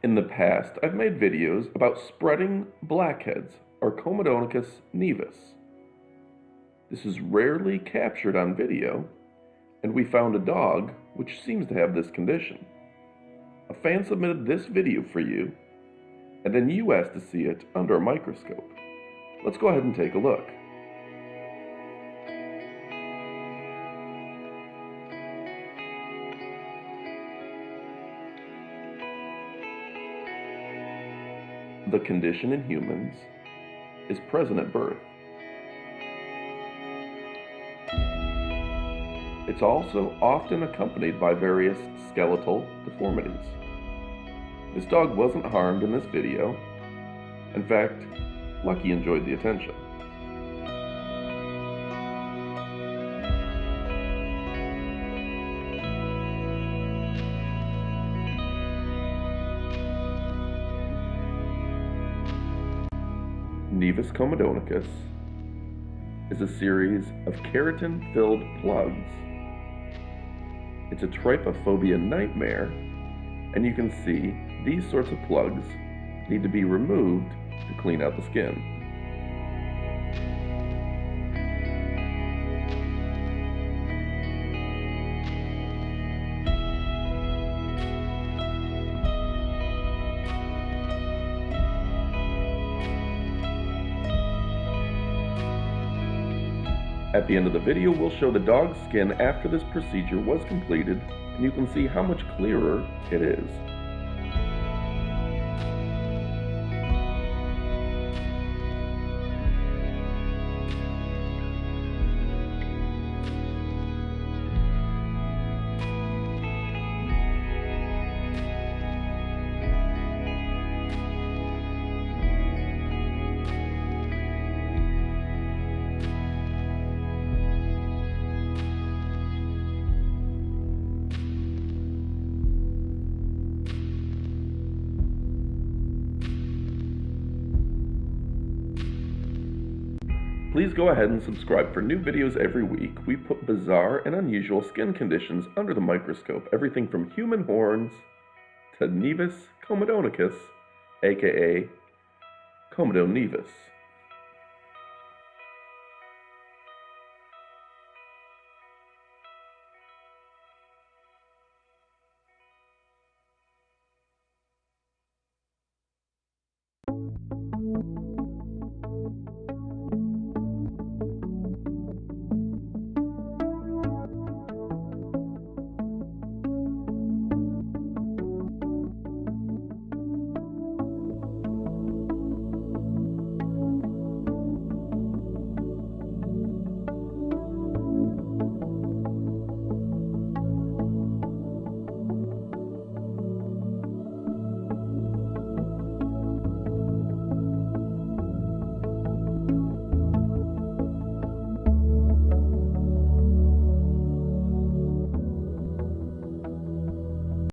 In the past, I've made videos about spreading blackheads, or Comedones nevus. This is rarely captured on video, and we found a dog which seems to have this condition. A fan submitted this video for you, and then you asked to see it under a microscope. Let's go ahead and take a look. The condition in humans is present at birth. It's also often accompanied by various skeletal deformities. This dog wasn't harmed in this video. In fact, Lucky enjoyed the attention. Nevus comedonicus is a series of keratin-filled plugs. It's a trypophobia nightmare, and you can see these sorts of plugs need to be removed to clean out the skin. At the end of the video, we'll show the dog's skin after this procedure was completed, and you can see how much clearer it is. Please go ahead and subscribe for new videos every week. We put bizarre and unusual skin conditions under the microscope, everything from human horns to Nevus comedonicus, aka Comedone nevus.